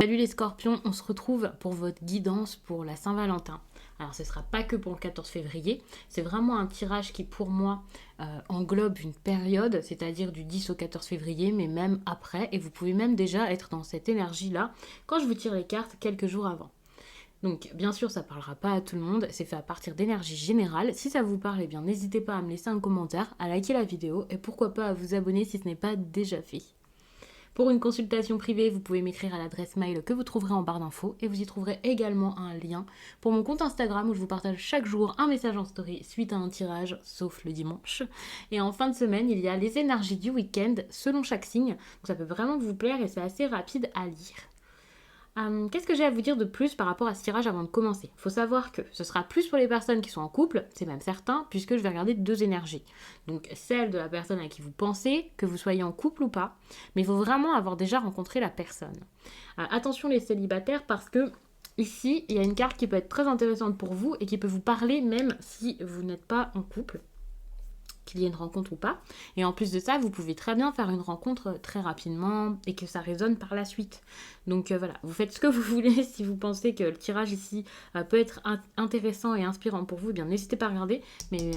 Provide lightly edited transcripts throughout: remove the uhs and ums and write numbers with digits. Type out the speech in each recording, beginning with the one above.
Salut les scorpions, on se retrouve pour votre guidance pour la Saint-Valentin. Alors ce ne sera pas que pour le 14 février, c'est vraiment un tirage qui pour moi englobe une période, c'est-à-dire du 10 au 14 février, mais même après, et vous pouvez même déjà être dans cette énergie-là quand je vous tire les cartes quelques jours avant. Donc bien sûr ça ne parlera pas à tout le monde, c'est fait à partir d'énergie générale. Si ça vous parle, eh bien n'hésitez pas à me laisser un commentaire, à liker la vidéo et pourquoi pas à vous abonner si ce n'est pas déjà fait. Pour une consultation privée, vous pouvez m'écrire à l'adresse mail que vous trouverez en barre d'infos et vous y trouverez également un lien pour mon compte Instagram où je vous partage chaque jour un message en story suite à un tirage, sauf le dimanche. Et en fin de semaine, il y a les énergies du week-end selon chaque signe, donc ça peut vraiment vous plaire et c'est assez rapide à lire. Qu'est-ce que j'ai à vous dire de plus par rapport à ce tirage avant de commencer? Il faut savoir que ce sera plus pour les personnes qui sont en couple, c'est même certain, puisque je vais regarder deux énergies. Donc celle de la personne à qui vous pensez, que vous soyez en couple ou pas, mais il faut vraiment avoir déjà rencontré la personne. Attention les célibataires parce que ici, il y a une carte qui peut être très intéressante pour vous et qui peut vous parler même si vous n'êtes pas en couple, qu'il y ait une rencontre ou pas. Et en plus de ça, vous pouvez très bien faire une rencontre très rapidement et que ça résonne par la suite. Donc voilà, vous faites ce que vous voulez. Si vous pensez que le tirage ici peut être intéressant et inspirant pour vous, eh bien n'hésitez pas à regarder. Mais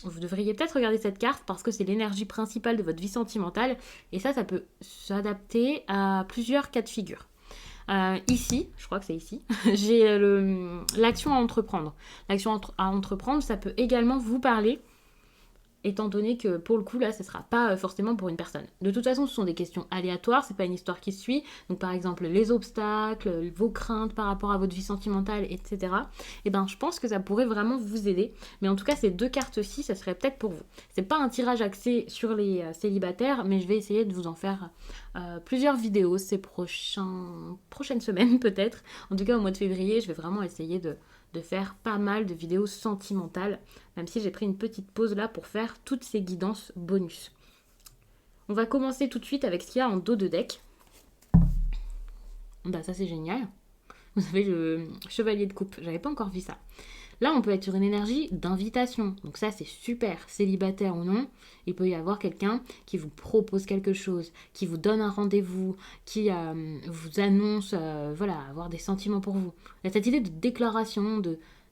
vous devriez peut-être regarder cette carte parce que c'est l'énergie principale de votre vie sentimentale. Et ça peut s'adapter à plusieurs cas de figure. Ici, je crois que c'est ici, j'ai l'action à entreprendre. L'action à entreprendre, ça peut également vous parler étant donné que pour le coup là ce sera pas forcément pour une personne. De toute façon ce sont des questions aléatoires, c'est pas une histoire qui suit, donc par exemple les obstacles, vos craintes par rapport à votre vie sentimentale, etc. Et ben je pense que ça pourrait vraiment vous aider, mais en tout cas ces deux cartes-ci ça serait peut-être pour vous. C'est pas un tirage axé sur les célibataires, mais je vais essayer de vous en faire plusieurs vidéos ces prochaines semaines peut-être. En tout cas au mois de février je vais vraiment essayer de faire pas mal de vidéos sentimentales, même si j'ai pris une petite pause là pour faire toutes ces guidances bonus. On va commencer tout de suite avec ce qu'il y a en dos de deck. Bah ça c'est génial. Vous avez le chevalier de coupe, j'avais pas encore vu ça. Là, on peut être sur une énergie d'invitation. Donc ça, c'est super. Célibataire ou non, il peut y avoir quelqu'un qui vous propose quelque chose, qui vous donne un rendez-vous, qui vous annonce, avoir des sentiments pour vous. Il y a cette idée de déclaration,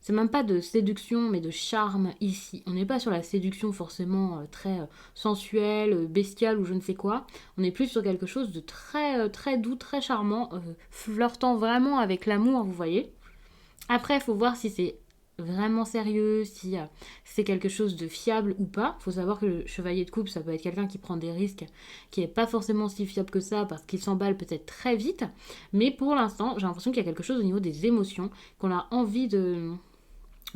c'est même pas de séduction, mais de charme ici. On n'est pas sur la séduction forcément très sensuelle, bestiale ou je ne sais quoi. On est plus sur quelque chose de très, très doux, très charmant, flirtant vraiment avec l'amour, vous voyez. Après, il faut voir si c'est vraiment sérieux, si c'est quelque chose de fiable ou pas. Il faut savoir que le chevalier de coupe, ça peut être quelqu'un qui prend des risques, qui n'est pas forcément si fiable que ça, parce qu'il s'emballe peut-être très vite. Mais pour l'instant, j'ai l'impression qu'il y a quelque chose au niveau des émotions qu'on a envie de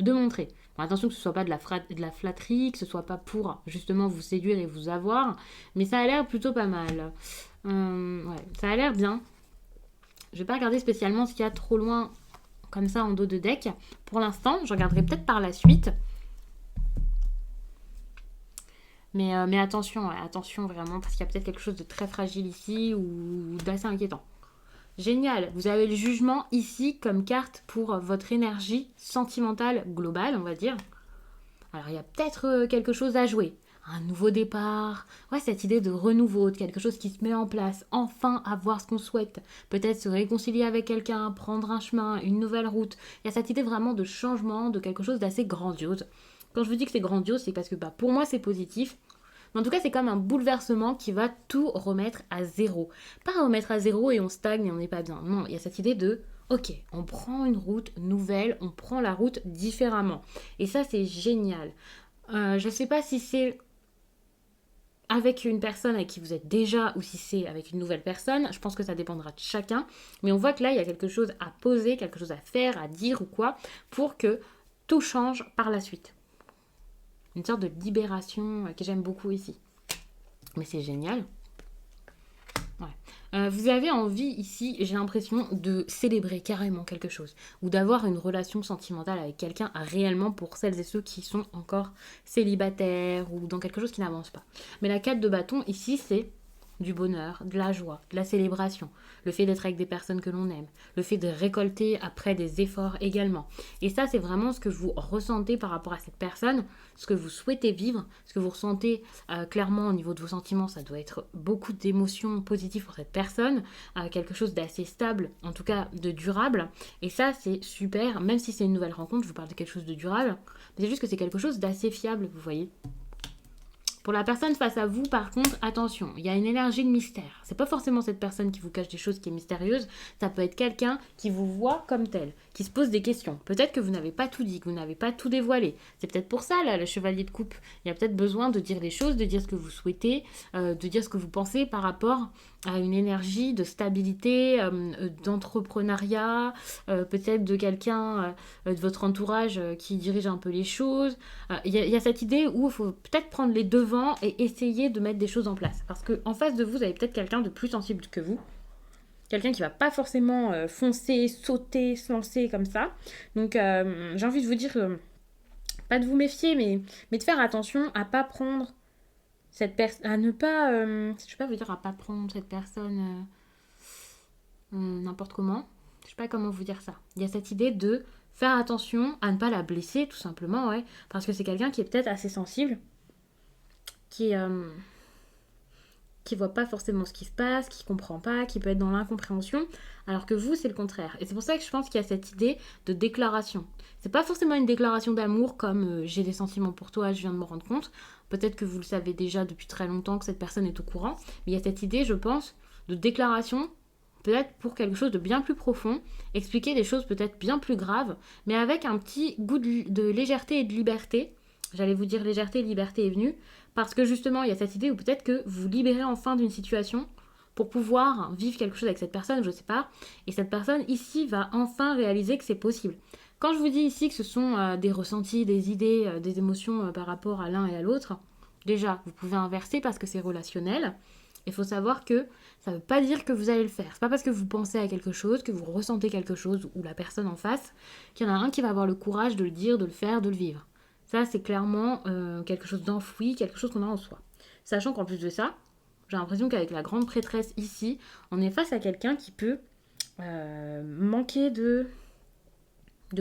montrer. Bon, attention que ce soit pas de la flatterie, que ce soit pas pour justement vous séduire et vous avoir, mais ça a l'air plutôt pas mal. Ça a l'air bien. Je vais pas regarder spécialement ce qu'il y a trop loin comme ça en dos de deck. Pour l'instant, je regarderai peut-être par la suite. Mais attention vraiment, parce qu'il y a peut-être quelque chose de très fragile ici ou d'assez inquiétant. Génial, vous avez le jugement ici comme carte pour votre énergie sentimentale globale, on va dire. Alors il y a peut-être quelque chose à jouer. Un nouveau départ, cette idée de renouveau, de quelque chose qui se met en place, enfin avoir ce qu'on souhaite, peut-être se réconcilier avec quelqu'un, prendre un chemin, une nouvelle route. Il y a cette idée vraiment de changement, de quelque chose d'assez grandiose. Quand je vous dis que c'est grandiose, c'est parce que pour moi c'est positif. Mais en tout cas, c'est comme un bouleversement qui va tout remettre à zéro. Pas remettre à zéro et on stagne et on n'est pas bien. Non, il y a cette idée de ok, on prend une route nouvelle, on prend la route différemment. Et ça, c'est génial. Je ne sais pas si c'est avec une personne avec qui vous êtes déjà ou si c'est avec une nouvelle personne. Je pense que ça dépendra de chacun. Mais on voit que là, il y a quelque chose à poser, quelque chose à faire, à dire ou quoi, pour que tout change par la suite. Une sorte de libération que j'aime beaucoup ici. Mais c'est génial. Vous avez envie ici, j'ai l'impression, de célébrer carrément quelque chose. Ou d'avoir une relation sentimentale avec quelqu'un réellement pour celles et ceux qui sont encore célibataires ou dans quelque chose qui n'avance pas. Mais la 4 de bâton ici, c'est du bonheur, de la joie, de la célébration, le fait d'être avec des personnes que l'on aime, le fait de récolter après des efforts également. Et ça, c'est vraiment ce que vous ressentez par rapport à cette personne, ce que vous souhaitez vivre, ce que vous ressentez clairement au niveau de vos sentiments. Ça doit être beaucoup d'émotions positives pour cette personne, quelque chose d'assez stable, en tout cas de durable. Et ça, c'est super, même si c'est une nouvelle rencontre, je vous parle de quelque chose de durable, mais c'est juste que c'est quelque chose d'assez fiable, vous voyez. Pour la personne face à vous, par contre, attention, il y a une énergie de mystère. C'est pas forcément cette personne qui vous cache des choses qui est mystérieuse, ça peut être quelqu'un qui vous voit comme tel, qui se pose des questions. Peut-être que vous n'avez pas tout dit, que vous n'avez pas tout dévoilé. C'est peut-être pour ça, là, le chevalier de coupe. Il y a peut-être besoin de dire les choses, de dire ce que vous souhaitez, de dire ce que vous pensez par rapport à une énergie de stabilité, d'entrepreneuriat, peut-être de quelqu'un de votre entourage qui dirige un peu les choses. Il y a cette idée où il faut peut-être prendre les devants et essayer de mettre des choses en place. Parce qu'en face de vous, vous avez peut-être quelqu'un de plus sensible que vous. Quelqu'un qui va pas forcément foncer, sauter, se lancer comme ça. Donc j'ai envie de vous dire, pas de vous méfier, mais de faire attention à pas prendre cette personne, à ne pas, je sais pas vous dire, à pas prendre cette personne n'importe comment. Je sais pas comment vous dire ça. Il y a cette idée de faire attention à ne pas la blesser, tout simplement, ouais. Parce que c'est quelqu'un qui est peut-être assez sensible, qui voit pas forcément ce qui se passe, qui comprend pas, qui peut être dans l'incompréhension, alors que vous, c'est le contraire. Et c'est pour ça que je pense qu'il y a cette idée de déclaration. C'est pas forcément une déclaration d'amour comme j'ai des sentiments pour toi, je viens de me rendre compte. Peut-être que vous le savez déjà depuis très longtemps, que cette personne est au courant. Mais il y a cette idée, je pense, de déclaration, peut-être pour quelque chose de bien plus profond, expliquer des choses peut-être bien plus graves, mais avec un petit goût de légèreté et de liberté. J'allais vous dire légèreté et liberté est venue, parce que justement, il y a cette idée où peut-être que vous libérez enfin d'une situation pour pouvoir vivre quelque chose avec cette personne, je ne sais pas. Et cette personne ici va enfin réaliser que c'est possible. Quand je vous dis ici que ce sont des ressentis, des idées, des émotions par rapport à l'un et à l'autre, déjà, vous pouvez inverser parce que c'est relationnel. Il faut savoir que ça ne veut pas dire que vous allez le faire. C'est pas parce que vous pensez à quelque chose, que vous ressentez quelque chose, ou la personne en face, qu'il y en a un qui va avoir le courage de le dire, de le faire, de le vivre. Ça, c'est clairement quelque chose d'enfoui, quelque chose qu'on a en soi. Sachant qu'en plus de ça, j'ai l'impression qu'avec la grande prêtresse ici, on est face à quelqu'un qui peut manquer de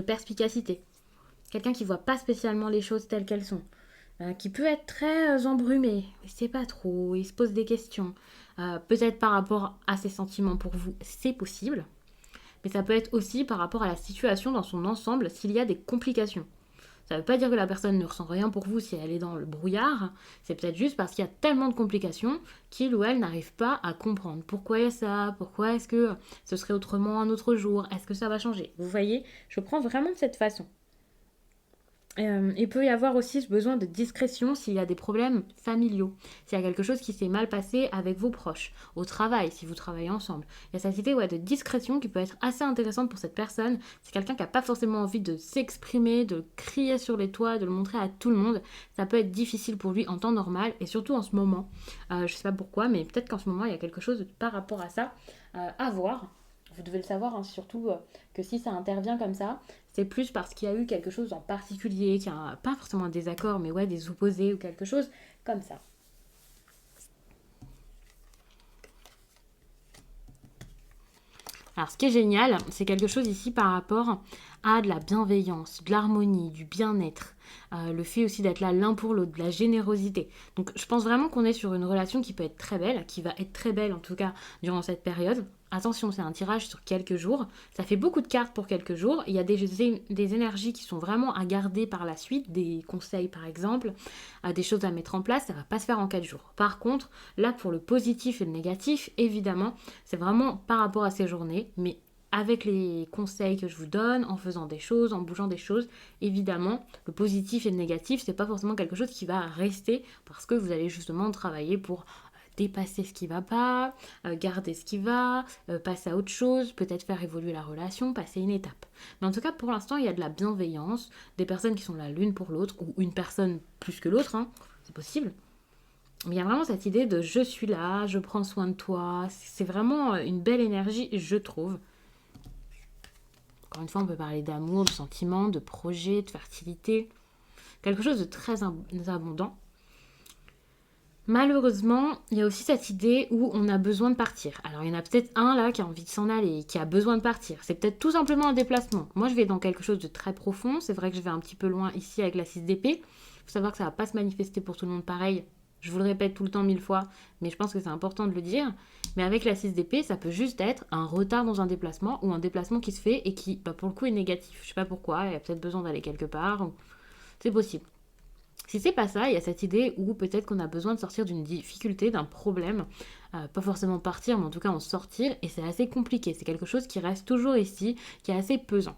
perspicacité. Quelqu'un qui voit pas spécialement les choses telles qu'elles sont. Qui peut être très embrumé. Il sait pas trop, il se pose des questions. Peut-être par rapport à ses sentiments pour vous, c'est possible. Mais ça peut être aussi par rapport à la situation dans son ensemble, s'il y a des complications. Ça ne veut pas dire que la personne ne ressent rien pour vous si elle est dans le brouillard. C'est peut-être juste parce qu'il y a tellement de complications qu'il ou elle n'arrive pas à comprendre pourquoi il y a ça, pourquoi est-ce que ce serait autrement un autre jour, est-ce que ça va changer. Vous voyez, je prends vraiment de cette façon. Il peut y avoir aussi ce besoin de discrétion s'il y a des problèmes familiaux, s'il y a quelque chose qui s'est mal passé avec vos proches, au travail, si vous travaillez ensemble. Il y a cette idée de discrétion qui peut être assez intéressante pour cette personne. C'est quelqu'un qui n'a pas forcément envie de s'exprimer, de crier sur les toits, de le montrer à tout le monde. Ça peut être difficile pour lui en temps normal et surtout en ce moment. Je ne sais pas pourquoi, mais peut-être qu'en ce moment, il y a quelque chose par rapport à ça à voir. Vous devez le savoir, hein, surtout que si ça intervient comme ça, c'est plus parce qu'il y a eu quelque chose en particulier, qu'il y a pas forcément un désaccord, mais ouais, des opposés ou quelque chose comme ça. Alors, ce qui est génial, c'est quelque chose ici par rapport à de la bienveillance, de l'harmonie, du bien-être, le fait aussi d'être là l'un pour l'autre, de la générosité. Donc, je pense vraiment qu'on est sur une relation qui peut être très belle, qui va être très belle en tout cas durant cette période. Attention, c'est un tirage sur quelques jours. Ça fait beaucoup de cartes pour quelques jours. Il y a des énergies qui sont vraiment à garder par la suite, des conseils par exemple, des choses à mettre en place. Ça ne va pas se faire en 4 jours. Par contre, là pour le positif et le négatif, évidemment, c'est vraiment par rapport à ces journées, mais avec les conseils que je vous donne, en faisant des choses, en bougeant des choses, évidemment, le positif et le négatif, c'est pas forcément quelque chose qui va rester parce que vous allez justement travailler pour dépasser ce qui va pas, garder ce qui va, passer à autre chose, peut-être faire évoluer la relation, passer une étape. Mais en tout cas, pour l'instant, il y a de la bienveillance, des personnes qui sont là l'une pour l'autre, ou une personne plus que l'autre, hein, c'est possible. Mais il y a vraiment cette idée de je suis là, je prends soin de toi, c'est vraiment une belle énergie, je trouve. Encore une fois, on peut parler d'amour, de sentiments, de projets, de fertilité, quelque chose de très abondant. Malheureusement, il y a aussi cette idée où on a besoin de partir. Alors, il y en a peut-être un là qui a envie de s'en aller, qui a besoin de partir. C'est peut-être tout simplement un déplacement. Moi, je vais dans quelque chose de très profond. C'est vrai que je vais un petit peu loin ici avec la 6 d'épée. Il faut savoir que ça ne va pas se manifester pour tout le monde pareil. Je vous le répète tout le temps 1000 fois, mais je pense que c'est important de le dire. Mais avec la 6 d'épée, ça peut juste être un retard dans un déplacement ou un déplacement qui se fait et qui, pour le coup, est négatif. Je sais pas pourquoi, il y a peut-être besoin d'aller quelque part. C'est possible. Si c'est pas ça, il y a cette idée où peut-être qu'on a besoin de sortir d'une difficulté, d'un problème, pas forcément partir, mais en tout cas en sortir, et c'est assez compliqué. C'est quelque chose qui reste toujours ici, qui est assez pesant.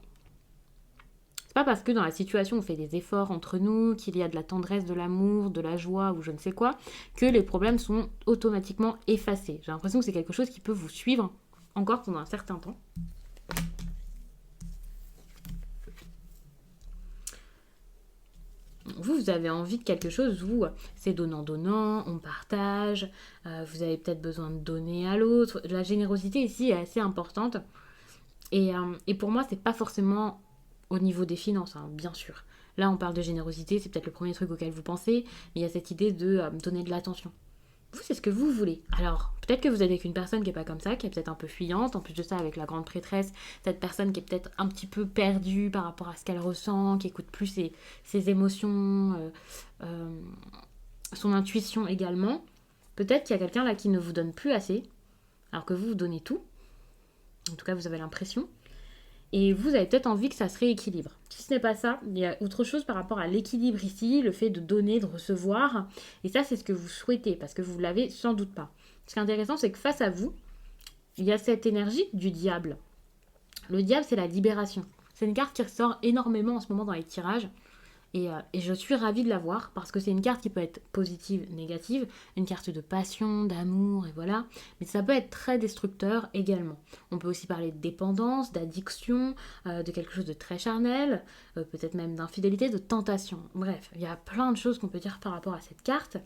C'est pas parce que dans la situation on fait des efforts entre nous, qu'il y a de la tendresse, de l'amour, de la joie ou je ne sais quoi, que les problèmes sont automatiquement effacés. J'ai l'impression que c'est quelque chose qui peut vous suivre encore pendant un certain temps. Vous avez envie de quelque chose où c'est donnant-donnant, on partage, vous avez peut-être besoin de donner à l'autre. La générosité ici est assez importante. Et pour moi, c'est pas forcément au niveau des finances, hein, bien sûr. Là, on parle de générosité, c'est peut-être le premier truc auquel vous pensez, mais il y a cette idée de donner de l'attention. Vous, c'est ce que vous voulez. Alors, peut-être que vous êtes avec une personne qui est pas comme ça, qui est peut-être un peu fuyante. En plus de ça, avec la grande prêtresse, cette personne qui est peut-être un petit peu perdue par rapport à ce qu'elle ressent, qui écoute plus ses émotions, euh, son intuition également. Peut-être qu'il y a quelqu'un là qui ne vous donne plus assez, alors que vous donnez tout. En tout cas, vous avez l'impression. Et vous avez peut-être envie que ça se rééquilibre. Si ce n'est pas ça, il y a autre chose par rapport à l'équilibre ici, le fait de donner, de recevoir. Et ça, c'est ce que vous souhaitez, parce que vous ne l'avez sans doute pas. Ce qui est intéressant, c'est que face à vous, il y a cette énergie du diable. Le diable, c'est la libération. C'est une carte qui ressort énormément en ce moment dans les tirages. Et je suis ravie de la voir parce que c'est une carte qui peut être positive, négative, une carte de passion, d'amour, et voilà. Mais ça peut être très destructeur également. On peut aussi parler de dépendance, d'addiction, de quelque chose de très charnel, peut-être même d'infidélité, de tentation. Bref, il y a plein de choses qu'on peut dire par rapport à cette carte.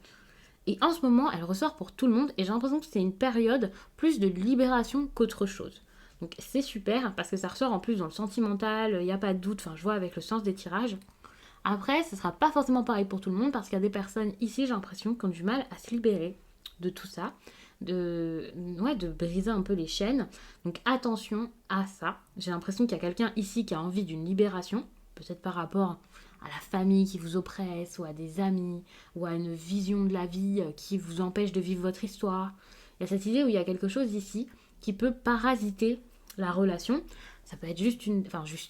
Et en ce moment, elle ressort pour tout le monde et j'ai l'impression que c'est une période plus de libération qu'autre chose. Donc c'est super parce que ça ressort en plus dans le sentimental, il n'y a pas de doute, enfin je vois avec le sens des tirages. Après, ce sera pas forcément pareil pour tout le monde parce qu'il y a des personnes ici, j'ai l'impression, qui ont du mal à se libérer de tout ça, de briser un peu les chaînes. Donc attention à ça. J'ai l'impression qu'il y a quelqu'un ici qui a envie d'une libération, peut-être par rapport à la famille qui vous oppresse, ou à des amis, ou à une vision de la vie qui vous empêche de vivre votre histoire. Il y a cette idée où il y a quelque chose ici qui peut parasiter la relation. Ça peut être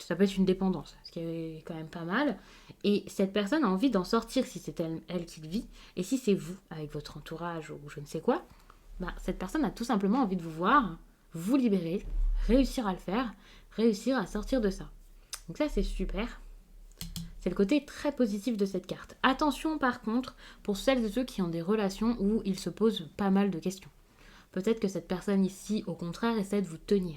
ça peut être une dépendance, ce qui est quand même pas mal. Et cette personne a envie d'en sortir si c'est elle qui le vit. Et si c'est vous, avec votre entourage ou je ne sais quoi, bah, cette personne a tout simplement envie de vous voir, vous libérer, réussir à le faire, réussir à sortir de ça. Donc ça, c'est super. C'est le côté très positif de cette carte. Attention par contre, pour celles et ceux qui ont des relations où ils se posent pas mal de questions. Peut-être que cette personne ici, au contraire, essaie de vous tenir,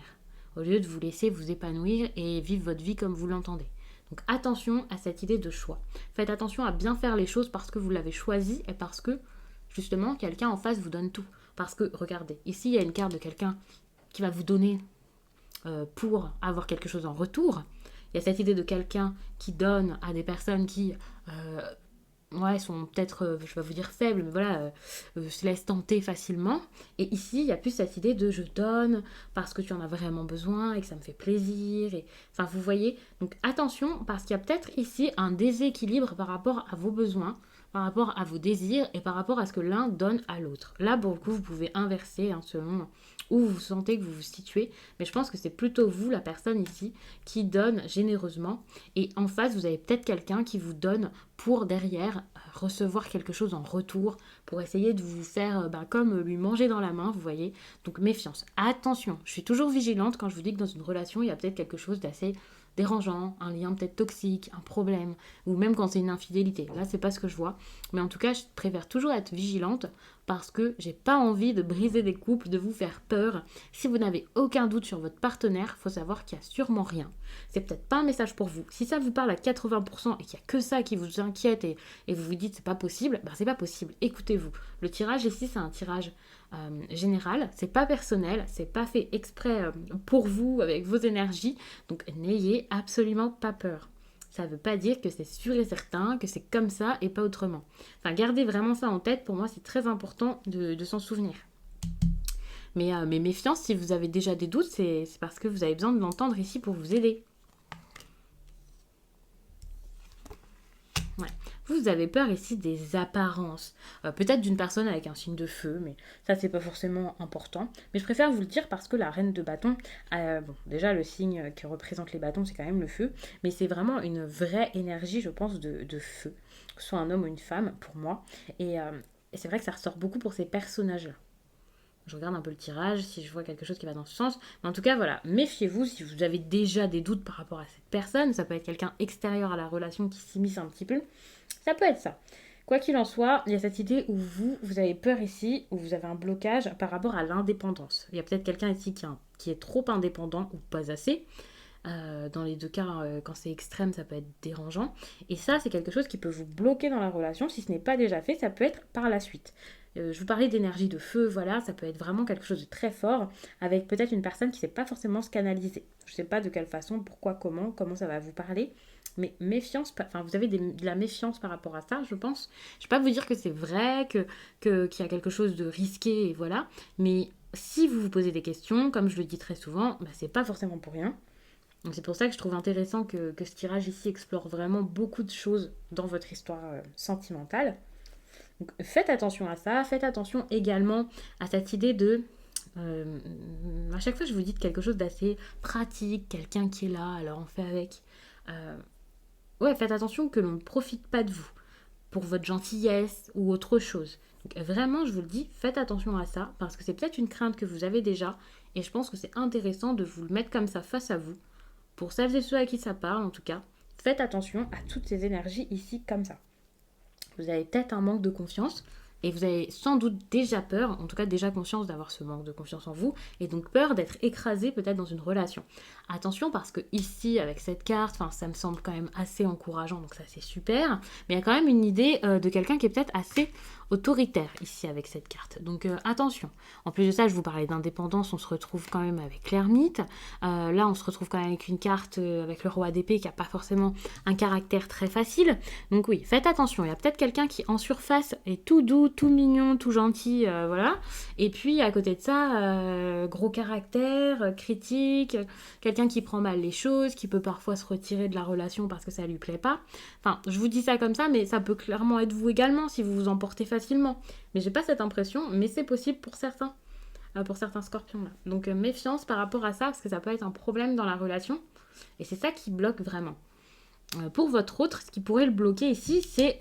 au lieu de vous laisser vous épanouir et vivre votre vie comme vous l'entendez. Donc attention à cette idée de choix. Faites attention à bien faire les choses parce que vous l'avez choisi et parce que, justement, quelqu'un en face vous donne tout. Parce que, regardez, ici, il y a une carte de quelqu'un qui va vous donner pour avoir quelque chose en retour. Il y a cette idée de quelqu'un qui donne à des personnes qui sont peut-être, je vais pas vous dire faibles, mais voilà, se laissent tenter facilement. Et ici, il y a plus cette idée de je donne parce que tu en as vraiment besoin et que ça me fait plaisir. Enfin, vous voyez, donc attention parce qu'il y a peut-être ici un déséquilibre par rapport à vos besoins, par rapport à vos désirs et par rapport à ce que l'un donne à l'autre. Là, pour le coup, vous pouvez inverser selon où vous sentez que vous vous situez, mais je pense que c'est plutôt vous, la personne ici, qui donne généreusement, et en face, vous avez peut-être quelqu'un qui vous donne pour derrière recevoir quelque chose en retour, pour essayer de vous faire comme lui manger dans la main, vous voyez. Donc méfiance. Attention, je suis toujours vigilante quand je vous dis que dans une relation, il y a peut-être quelque chose d'assez dérangeant, un lien peut-être toxique, un problème, ou même quand c'est une infidélité. Là, c'est pas ce que je vois. Mais en tout cas, je préfère toujours être vigilante parce que j'ai pas envie de briser des couples, de vous faire peur. Si vous n'avez aucun doute sur votre partenaire, faut savoir qu'il y a sûrement rien. C'est peut-être pas un message pour vous. Si ça vous parle à 80% et qu'il y a que ça qui vous inquiète et vous vous dites c'est pas possible, c'est pas possible. Écoutez-vous. Le tirage ici, c'est un tirage général, c'est pas personnel, c'est pas fait exprès pour vous avec vos énergies, donc n'ayez absolument pas peur. ça ne veut pas dire que c'est sûr et certain, que c'est comme ça et pas autrement. Enfin, gardez vraiment ça en tête, pour moi c'est très important de s'en souvenir. Mais méfiance, si vous avez déjà des doutes, c'est parce que vous avez besoin de l'entendre ici pour vous aider. Ouais. Vous avez peur ici des apparences. Peut-être d'une personne avec un signe de feu, mais ça, c'est pas forcément important. Mais je préfère vous le dire parce que la reine de bâton, bon, déjà, le signe qui représente les bâtons, c'est quand même le feu. Mais c'est vraiment une vraie énergie, je pense, de feu. Que ce soit un homme ou une femme, pour moi. Et c'est vrai que ça ressort beaucoup pour ces personnages-là. Je regarde un peu le tirage, si je vois quelque chose qui va dans ce sens. Mais en tout cas, voilà, méfiez-vous si vous avez déjà des doutes par rapport à cette personne. Ça peut être quelqu'un extérieur à la relation qui s'immisce un petit peu. Ça peut être ça. Quoi qu'il en soit, il y a cette idée où vous avez peur ici, où vous avez un blocage par rapport à l'indépendance. Il y a peut-être quelqu'un ici qui est trop indépendant ou pas assez. Dans les deux cas, quand c'est extrême, ça peut être dérangeant. Et ça, c'est quelque chose qui peut vous bloquer dans la relation. Si ce n'est pas déjà fait, ça peut être par la suite. Je vous parlais d'énergie de feu, voilà, ça peut être vraiment quelque chose de très fort, avec peut-être une personne qui ne sait pas forcément se canaliser. Je ne sais pas de quelle façon, pourquoi, comment ça va vous parler, mais méfiance, enfin vous avez de la méfiance par rapport à ça, je pense. Je ne vais pas vous dire que c'est vrai, qu'il y a quelque chose de risqué, et voilà, mais si vous vous posez des questions, comme je le dis très souvent, c'est pas forcément pour rien. Donc c'est pour ça que je trouve intéressant que ce tirage ici explore vraiment beaucoup de choses dans votre histoire sentimentale. Donc faites attention à ça, faites attention également à cette idée de... à chaque fois je vous dis quelque chose d'assez pratique, quelqu'un qui est là, alors on fait avec. Ouais, faites attention que l'on ne profite pas de vous pour votre gentillesse ou autre chose. Donc vraiment, je vous le dis, faites attention à ça, parce que c'est peut-être une crainte que vous avez déjà, et je pense que c'est intéressant de vous le mettre comme ça face à vous, pour celles et ceux à qui ça parle en tout cas. Faites attention à toutes ces énergies ici comme ça. Vous avez peut-être un manque de confiance et vous avez sans doute déjà peur, en tout cas déjà conscience d'avoir ce manque de confiance en vous et donc peur d'être écrasé peut-être dans une relation. Attention parce que ici avec cette carte, ça me semble quand même assez encourageant, donc ça c'est super, mais il y a quand même une idée de quelqu'un qui est peut-être assez autoritaire ici avec cette carte. Donc attention. En plus de ça, je vous parlais d'indépendance, on se retrouve quand même avec l'ermite. Là, on se retrouve quand même avec une carte avec le roi d'épée qui n'a pas forcément un caractère très facile. Donc oui, faites attention. Il y a peut-être quelqu'un qui en surface est tout doux, tout mignon, tout gentil, voilà. Et puis à côté de ça, gros caractère, critique, quelqu'un qui prend mal les choses, qui peut parfois se retirer de la relation parce que ça lui plaît pas. Enfin, je vous dis ça comme ça, mais ça peut clairement être vous également si vous vous emportez facilement. Mais j'ai pas cette impression, mais c'est possible pour certains scorpions là. Donc méfiance par rapport à ça, parce que ça peut être un problème dans la relation. Et c'est ça qui bloque vraiment. Pour votre autre, ce qui pourrait le bloquer ici, c'est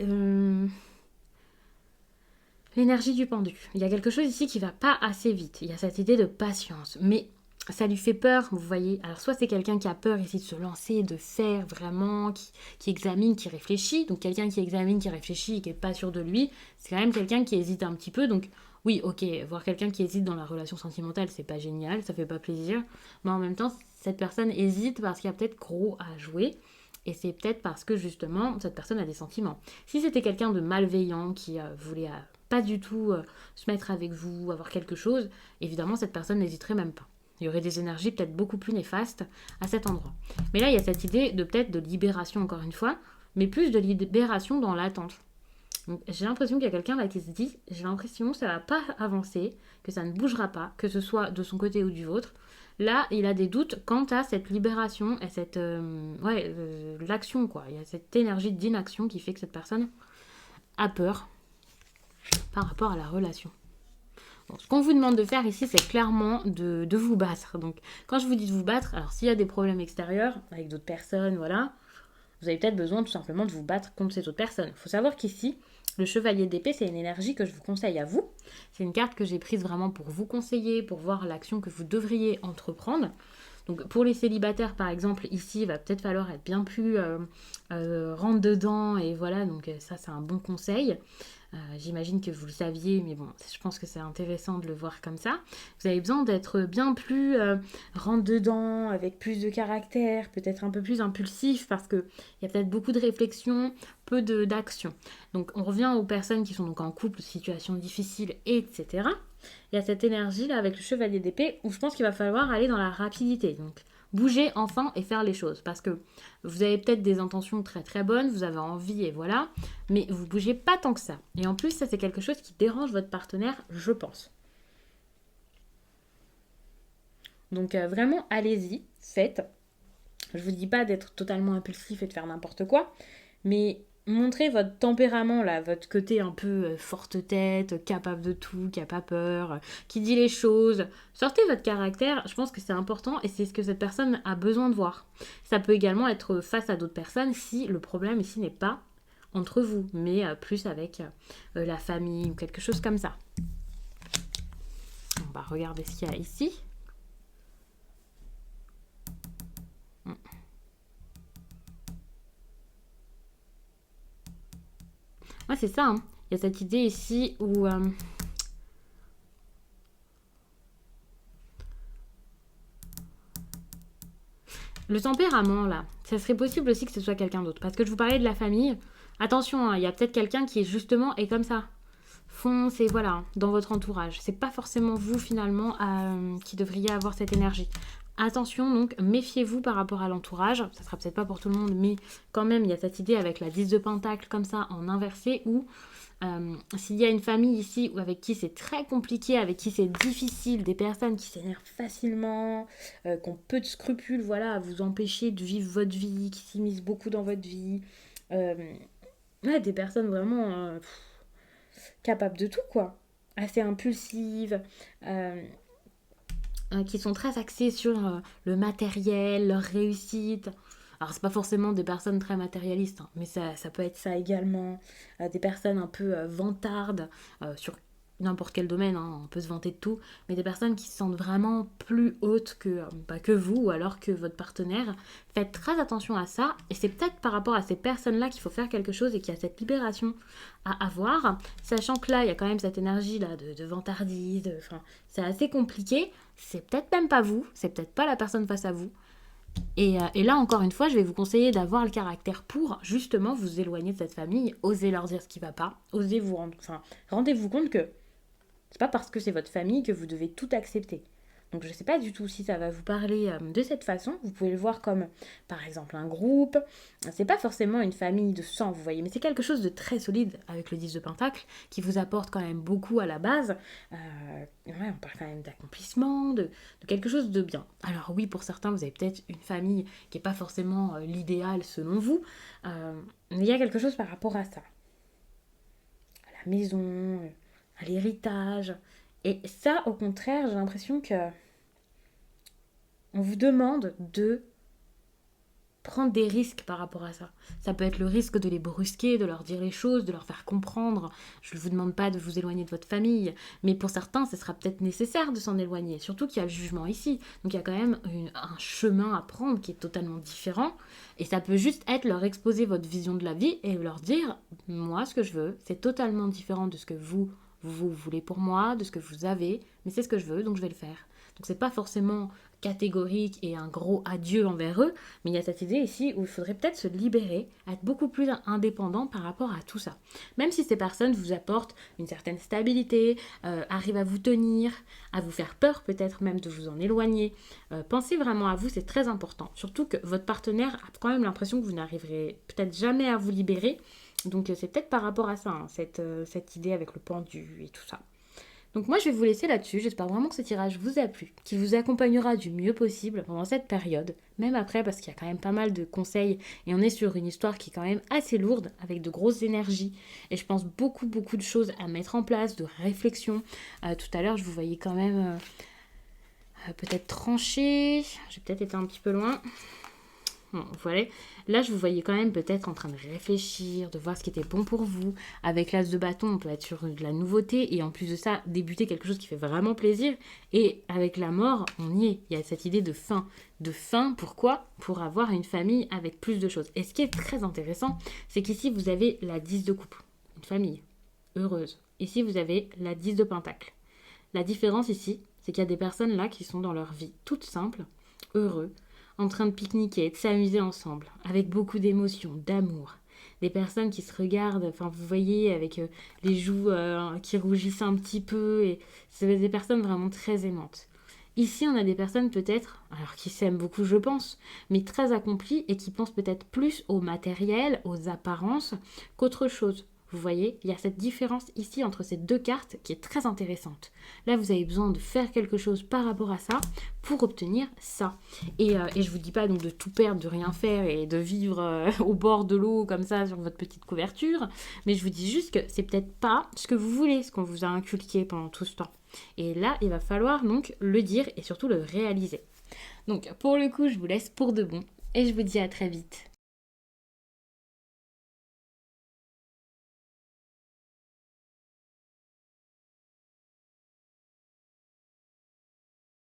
l'énergie du pendu. Il y a quelque chose ici qui va pas assez vite. Il y a cette idée de patience. Mais ça lui fait peur, vous voyez. Alors soit c'est quelqu'un qui a peur ici de se lancer, de faire vraiment, qui examine, qui réfléchit. Donc quelqu'un qui examine, qui réfléchit et qui n'est pas sûr de lui, c'est quand même quelqu'un qui hésite un petit peu. Donc oui, ok, voir quelqu'un qui hésite dans la relation sentimentale, c'est pas génial, ça fait pas plaisir. Mais en même temps, cette personne hésite parce qu'il y a peut-être gros à jouer. Et c'est peut-être parce que justement, cette personne a des sentiments. Si c'était quelqu'un de malveillant qui voulait pas du tout se mettre avec vous, avoir quelque chose, évidemment, cette personne n'hésiterait même pas. Il y aurait des énergies peut-être beaucoup plus néfastes à cet endroit. Mais là, il y a cette idée de peut-être de libération, encore une fois, mais plus de libération dans l'attente. Donc, j'ai l'impression qu'il y a quelqu'un là qui se dit, j'ai l'impression que ça ne va pas avancer, que ça ne bougera pas, que ce soit de son côté ou du vôtre. Là, il a des doutes quant à cette libération et cette l'action, quoi. Il y a cette énergie d'inaction qui fait que cette personne a peur par rapport à la relation. Bon, ce qu'on vous demande de faire ici, c'est clairement de vous battre. Donc, quand je vous dis de vous battre, alors s'il y a des problèmes extérieurs avec d'autres personnes, voilà, vous avez peut-être besoin tout simplement de vous battre contre ces autres personnes. Il faut savoir qu'ici, le chevalier d'épée, c'est une énergie que je vous conseille à vous. C'est une carte que j'ai prise vraiment pour vous conseiller, pour voir l'action que vous devriez entreprendre. Donc pour les célibataires, par exemple, ici, il va peut-être falloir être bien plus rentre dedans. Et voilà, donc ça, c'est un bon conseil. J'imagine que vous le saviez, mais bon, je pense que c'est intéressant de le voir comme ça. Vous avez besoin d'être bien plus rentre dedans, avec plus de caractère, peut-être un peu plus impulsif, parce qu'il y a peut-être beaucoup de réflexion, peu d'action. Donc on revient aux personnes qui sont donc en couple, situation difficile, etc. Il y a cette énergie là avec le chevalier d'épée où je pense qu'il va falloir aller dans la rapidité. Donc bouger enfin et faire les choses. Parce que vous avez peut-être des intentions très très bonnes, vous avez envie et voilà, mais vous bougez pas tant que ça. Et en plus, ça c'est quelque chose qui dérange votre partenaire, je pense. Donc vraiment, allez-y, faites. Je vous dis pas d'être totalement impulsif et de faire n'importe quoi, mais montrez votre tempérament là, votre côté un peu forte tête, capable de tout, qui a pas peur, qui dit les choses. Sortez votre caractère, je pense que c'est important et c'est ce que cette personne a besoin de voir. Ça peut également être face à d'autres personnes si le problème ici n'est pas entre vous, mais plus avec la famille ou quelque chose comme ça. On va regarder ce qu'il y a ici. Ouais, c'est ça, hein. Il y a cette idée ici où le tempérament, là, ça serait possible aussi que ce soit quelqu'un d'autre. Parce que je vous parlais de la famille. Attention, hein, il y a peut-être quelqu'un qui justement est comme ça. Fonce et voilà, dans votre entourage. C'est pas forcément vous finalement qui devriez avoir cette énergie. Attention donc, méfiez-vous par rapport à l'entourage. Ça sera peut-être pas pour tout le monde, mais quand même, il y a cette idée avec la 10 de pentacle comme ça en inversé où s'il y a une famille ici avec qui c'est très compliqué, avec qui c'est difficile, des personnes qui s'énervent facilement, qui ont peu de scrupules, voilà, à vous empêcher de vivre votre vie, qui s'immiscent beaucoup dans votre vie, euh, ouais, des personnes vraiment capables de tout, quoi. Assez impulsives, euh, qui sont très axées sur le matériel, leur réussite. Alors, c'est pas forcément des personnes très matérialistes, hein, mais ça peut être ça également. Des personnes un peu vantardes sur n'importe quel domaine, hein, on peut se vanter de tout, mais des personnes qui se sentent vraiment plus hautes que vous ou alors que votre partenaire. Faites très attention à ça, et c'est peut-être par rapport à ces personnes-là qu'il faut faire quelque chose et qu'il y a cette libération à avoir, sachant que là, il y a quand même cette énergie-là de vantardise, c'est assez compliqué, c'est peut-être même pas vous, c'est peut-être pas la personne face à vous, et là, encore une fois, je vais vous conseiller d'avoir le caractère pour justement vous éloigner de cette famille, oser leur dire ce qui va pas, osez vous rendre, rendez-vous compte que c'est pas parce que c'est votre famille que vous devez tout accepter. Donc je ne sais pas du tout si ça va vous parler de cette façon. Vous pouvez le voir comme par exemple un groupe. C'est pas forcément une famille de sang, vous voyez, mais c'est quelque chose de très solide avec le 10 de Pentacle qui vous apporte quand même beaucoup à la base. Ouais, on parle quand même d'accomplissement, de quelque chose de bien. Alors oui, pour certains, vous avez peut-être une famille qui n'est pas forcément l'idéal selon vous, mais il y a quelque chose par rapport à ça. À la maison, à l'héritage. Et ça, au contraire, j'ai l'impression que on vous demande de prendre des risques par rapport à ça. Ça peut être le risque de les brusquer, de leur dire les choses, de leur faire comprendre. Je ne vous demande pas de vous éloigner de votre famille, mais pour certains, ce sera peut-être nécessaire de s'en éloigner. Surtout qu'il y a le jugement ici. Donc il y a quand même un chemin à prendre qui est totalement différent. Et ça peut juste être leur exposer votre vision de la vie et leur dire, moi, ce que je veux, c'est totalement différent de ce que vous voulez pour moi, de ce que vous avez, mais c'est ce que je veux, donc je vais le faire. Donc c'est pas forcément catégorique et un gros adieu envers eux, mais il y a cette idée ici où il faudrait peut-être se libérer, être beaucoup plus indépendant par rapport à tout ça. Même si ces personnes vous apportent une certaine stabilité, arrivent à vous tenir, à vous faire peur peut-être même de vous en éloigner, pensez vraiment à vous, c'est très important. Surtout que votre partenaire a quand même l'impression que vous n'arriverez peut-être jamais à vous libérer, donc c'est peut-être par rapport à ça, hein, cette idée avec le pendu et tout ça. Donc moi je vais vous laisser là-dessus, j'espère vraiment que ce tirage vous a plu, qu'il vous accompagnera du mieux possible pendant cette période, même après parce qu'il y a quand même pas mal de conseils et on est sur une histoire qui est quand même assez lourde, avec de grosses énergies et je pense beaucoup de choses à mettre en place, de réflexion. Tout à l'heure je vous voyais quand même peut-être trancher, j'ai peut-être été un petit peu loin. Bon, voilà. Là, je vous voyais quand même peut-être en train de réfléchir, de voir ce qui était bon pour vous. Avec l'as de bâton, on peut être sur de la nouveauté et en plus de ça, débuter quelque chose qui fait vraiment plaisir. Et avec la mort, on y est. Il y a cette idée de fin. De fin, pourquoi? Pour avoir une famille avec plus de choses. Et ce qui est très intéressant, c'est qu'ici, vous avez la 10 de coupe. Une famille heureuse. Ici, vous avez la 10 de pentacle. La différence ici, c'est qu'il y a des personnes là qui sont dans leur vie toute simple, heureux, en train de pique-niquer, de s'amuser ensemble, avec beaucoup d'émotions, d'amour. Des personnes qui se regardent, enfin vous voyez, avec les joues qui rougissent un petit peu, et c'est des personnes vraiment très aimantes. Ici, on a des personnes peut-être, alors qui s'aiment beaucoup je pense, mais très accomplies et qui pensent peut-être plus au matériel, aux apparences qu'autre chose. Vous voyez, il y a cette différence ici entre ces deux cartes qui est très intéressante. Là, vous avez besoin de faire quelque chose par rapport à ça pour obtenir ça. Et je vous dis pas donc de tout perdre, de rien faire et de vivre au bord de l'eau comme ça sur votre petite couverture, mais je vous dis juste que c'est peut-être pas ce que vous voulez, ce qu'on vous a inculqué pendant tout ce temps. Et là, il va falloir donc le dire et surtout le réaliser. Donc pour le coup, je vous laisse pour de bon et je vous dis à très vite.